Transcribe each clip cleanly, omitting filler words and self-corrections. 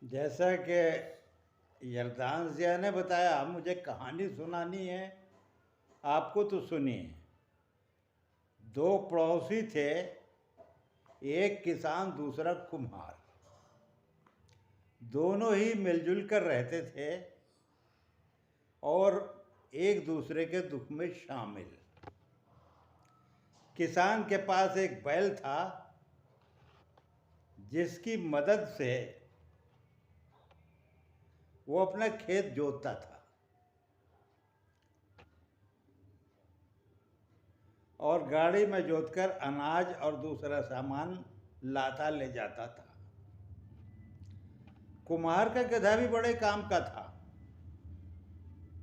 जैसा कि यरदान जिया ने बताया, मुझे कहानी सुनानी है आपको, तो सुनिए। दो पड़ोसी थे, एक किसान दूसरा कुम्हार। दोनों ही मिलजुल कर रहते थे और एक दूसरे के दुख में शामिल। किसान के पास एक बैल था जिसकी मदद से वो अपना खेत जोतता था और गाड़ी में जोतकर अनाज और दूसरा सामान लाता ले जाता था। कुम्हार का गधा भी बड़े काम का था।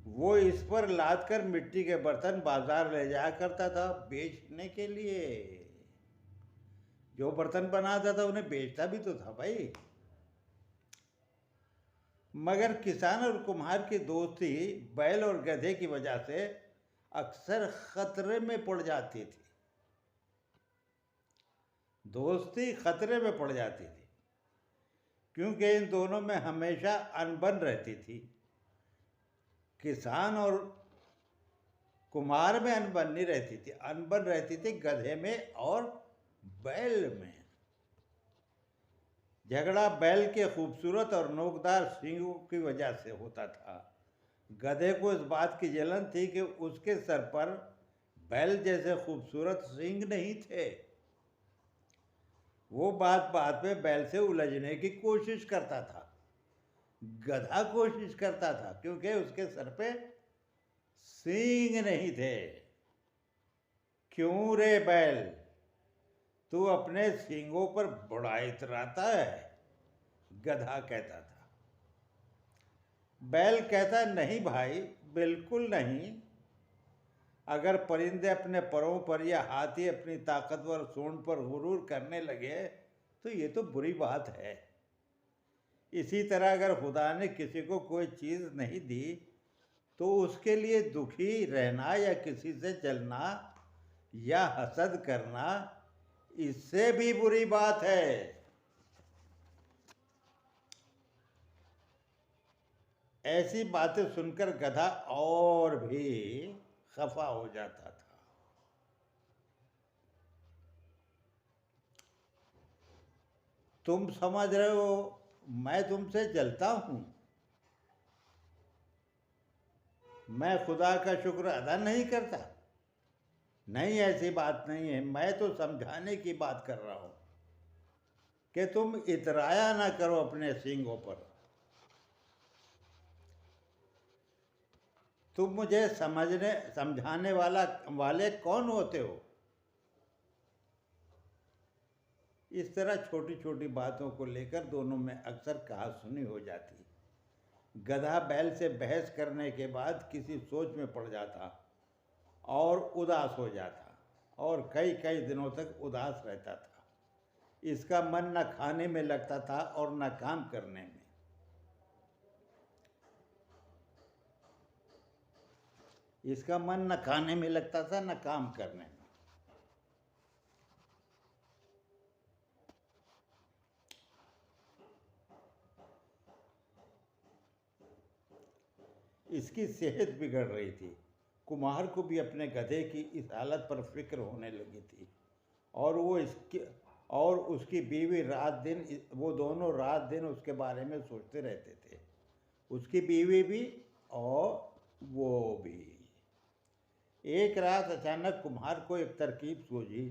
वो इस पर लाद कर मिट्टी के बर्तन बाजार ले जाया करता था बेचने के लिए। जो बर्तन बनाता था उन्हें बेचता भी तो था भाई। मगर किसान और कुम्हार की दोस्ती बैल और गधे की वजह से अक्सर खतरे में पड़ जाती थी। दोस्ती खतरे में पड़ जाती थी क्योंकि इन दोनों में हमेशा अनबन रहती थी। किसान और कुम्हार में अनबन नहीं रहती थी, अनबन रहती थी गधे में और बैल में। झगड़ा बैल के खूबसूरत और नोकदार सींगों की वजह से होता था। गधे को इस बात की जलन थी कि उसके सर पर बैल जैसे खूबसूरत सींग नहीं थे। वो बात बात में बैल से उलझने की कोशिश करता था। गधा कोशिश करता था क्योंकि उसके सर पे सींग नहीं थे। क्यों रे बैल, तू अपने सींगों पर बड़ा इतराता है? गधा कहता था। बैल कहता, नहीं भाई, बिल्कुल नहीं। अगर परिंदे अपने परों पर या हाथी अपनी ताकतवर सूंड पर गुरूर करने लगे तो ये तो बुरी बात है। इसी तरह अगर खुदा ने किसी को कोई चीज़ नहीं दी तो उसके लिए दुखी रहना या किसी से जलना या हसद करना, इससे भी बुरी बात है। ऐसी बातें सुनकर गधा और भी खफा हो जाता था। तुम समझ रहे हो मैं तुमसे जलता हूं? मैं खुदा का शुक्र अदा नहीं करता? नहीं, ऐसी बात नहीं है। मैं तो समझाने की बात कर रहा हूं कि तुम इतराया ना करो अपने सींगों पर। तुम मुझे समझाने वाले कौन होते हो? इस तरह छोटी छोटी बातों को लेकर दोनों में अक्सर कहासुनी हो जाती। गधा बैल से बहस करने के बाद किसी सोच में पड़ जाता और उदास हो जाता और कई कई दिनों तक उदास रहता था। इसका मन न खाने में लगता था और न काम करने में। इसका मन न खाने में लगता था न काम करने में। इसकी सेहत बिगड़ रही थी। कुम्हार को भी अपने गधे की इस हालत पर फिक्र होने लगी थी और उसकी बीवी रात दिन, वो दोनों रात दिन उसके बारे में सोचते रहते थे। उसकी बीवी भी और वो भी। एक रात अचानक कुम्हार को एक तरकीब सूझी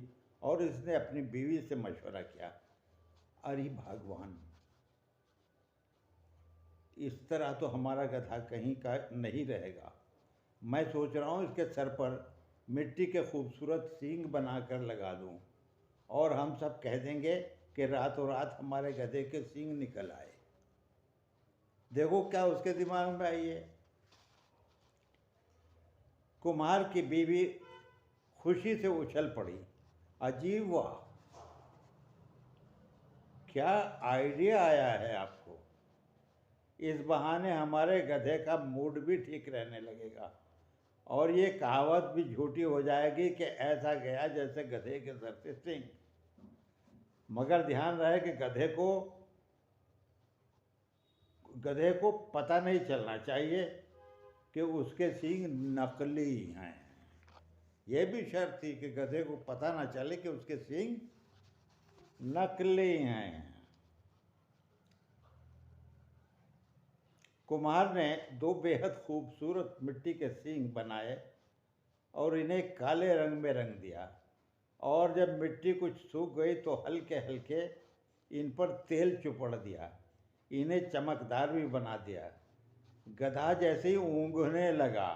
और इसने अपनी बीवी से मशवरा किया। अरे भगवान, इस तरह तो हमारा गधा कहीं का नहीं रहेगा। मैं सोच रहा हूँ इसके सर पर मिट्टी के खूबसूरत सींग बनाकर लगा दूँ और हम सब कह देंगे कि रातों रात हमारे गधे के सींग निकल आए। देखो क्या उसके दिमाग में आई है। कुम्हार की बीवी खुशी से उछल पड़ी। अजीब वाह, क्या आइडिया आया है आपको। इस बहाने हमारे गधे का मूड भी ठीक रहने लगेगा और ये कहावत भी झूठी हो जाएगी कि ऐसा गया जैसे गधे के सर पे सिंह। मगर ध्यान रहे कि गधे को गधे को पता नहीं चलना चाहिए कि उसके सींग नकली हैं। यह भी शर्त थी कि गधे को पता ना चले कि उसके सींग नकली हैं। कुम्हार ने 2 बेहद खूबसूरत मिट्टी के सींग बनाए और इन्हें काले रंग में रंग दिया, और जब मिट्टी कुछ सूख गई तो हल्के हल्के इन पर तेल चुपड़ दिया, इन्हें चमकदार भी बना दिया। गधा जैसे ही ऊँघने लगा,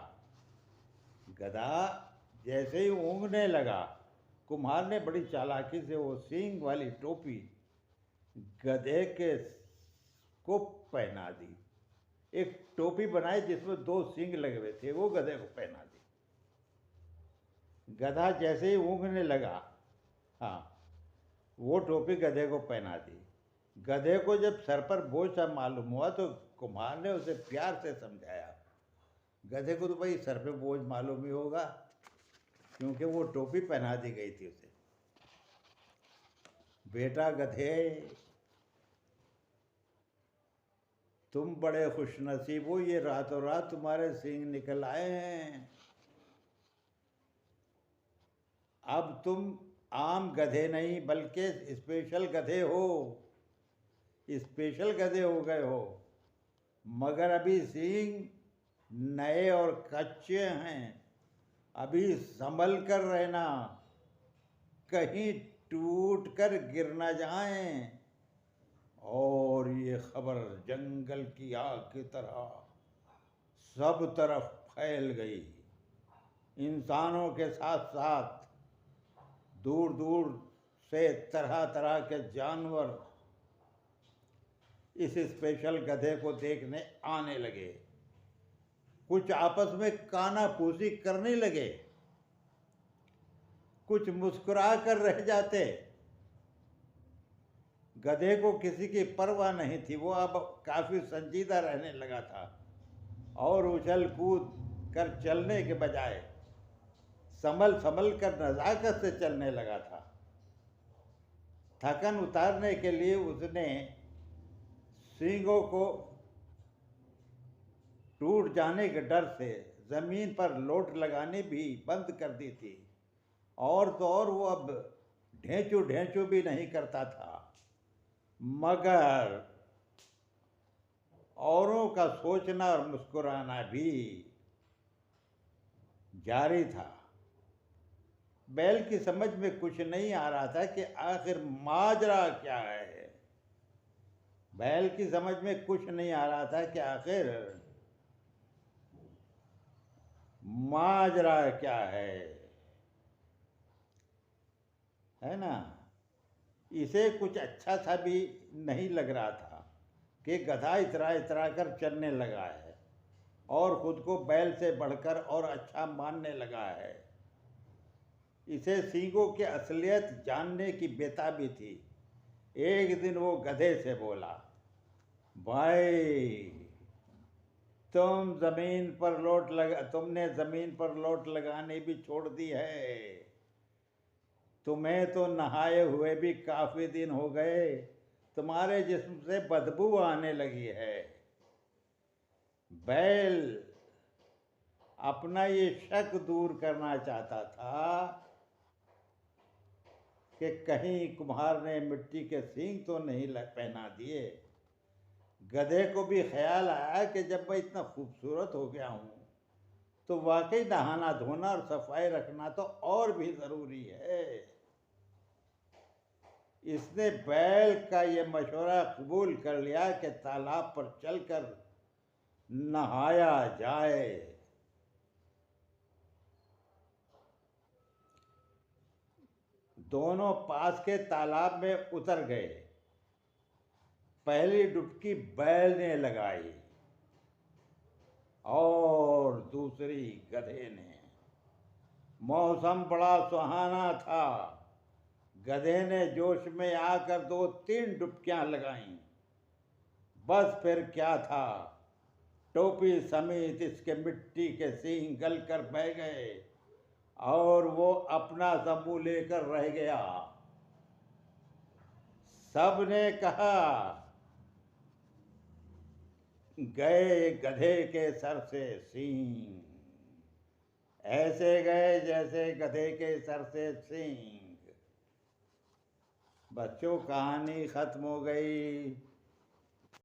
गधा जैसे ही ऊँघने लगा, कुम्हार ने बड़ी चालाकी से वो सींग वाली टोपी गधे के को पहना दी। एक टोपी बनाई जिसमें 2 सींग लगे हुए थे, वो गधे को पहना दी। गधा जैसे ही ऊँघने लगा, हाँ, वो टोपी गधे को पहना दी। गधे को जब सर पर बोझ सा मालूम हुआ तो कुम्हार ने उसे प्यार से समझाया। गधे को तो भाई सर पे बोझ मालूम ही होगा, क्योंकि वो टोपी पहना दी गई थी उसे। बेटा गधे, तुम बड़े खुशनसीब हो, ये रातों रात तुम्हारे सींग निकल आए हैं। अब तुम आम गधे नहीं बल्कि स्पेशल गधे हो, स्पेशल गधे हो गए हो। मगर अभी सींग नए और कच्चे हैं, अभी संभल कर रहना, कहीं टूट कर गिर ना जाएं। और ये खबर जंगल की आग की तरह सब तरफ फैल गई। इंसानों के साथ साथ दूर दूर से तरह तरह के जानवर इस स्पेशल गधे को देखने आने लगे। कुछ आपस में कानाफूसी करने लगे, कुछ मुस्कुरा कर रह जाते। गधे को किसी की परवाह नहीं थी, वो अब काफी संजीदा रहने लगा था और उछल कूद कर चलने के बजाय संभल संभल कर नजाकत से चलने लगा था। थकन उतारने के लिए उसने सींगों को टूट जाने के डर से जमीन पर लोट लगाने भी बंद कर दी थी, और तो और वो अब ढेंचू ढेंचू भी नहीं करता था, मगर औरों का सोचना और मुस्कुराना भी जारी था। बैल की समझ में कुछ नहीं आ रहा था कि आखिर माजरा क्या है। बैल की समझ में कुछ नहीं आ रहा था कि आखिर माजरा क्या है ना। इसे कुछ अच्छा सा भी नहीं लग रहा था कि गधा इतरा इतरा कर चलने लगा है और खुद को बैल से बढ़कर और अच्छा मानने लगा है। इसे सींगों की असलियत जानने की बेताबी थी। एक दिन वो गधे से बोला, भाई तुमने जमीन पर लोट लगाने भी छोड़ दी है। तुम्हें तो नहाए हुए भी काफी दिन हो गए, तुम्हारे जिस्म से बदबू आने लगी है। बैल अपना ये शक दूर करना चाहता था कि कहीं कुम्हार ने मिट्टी के सींग तो नहीं पहना दिए। गधे को भी ख्याल आया कि जब मैं इतना खूबसूरत हो गया हूँ तो वाकई नहाना धोना और सफाई रखना तो और भी ज़रूरी है। इसने बैल का ये मशवरा कबूल कर लिया कि तालाब पर चलकर नहाया जाए। दोनों पास के तालाब में उतर गए। पहली डुबकी बैल ने लगाई और दूसरी गधे ने। मौसम बड़ा सुहाना था। गधे ने जोश में आकर 2-3 डुबकियां लगाईं। बस फिर क्या था, टोपी समेत इसके मिट्टी के सींग गलकर बह गए और वो अपना समूह लेकर रह गया। सबने कहा, गए गधे के सर से सींग, ऐसे गए जैसे गधे के सर से सींग। बच्चों, कहानी खत्म हो गई।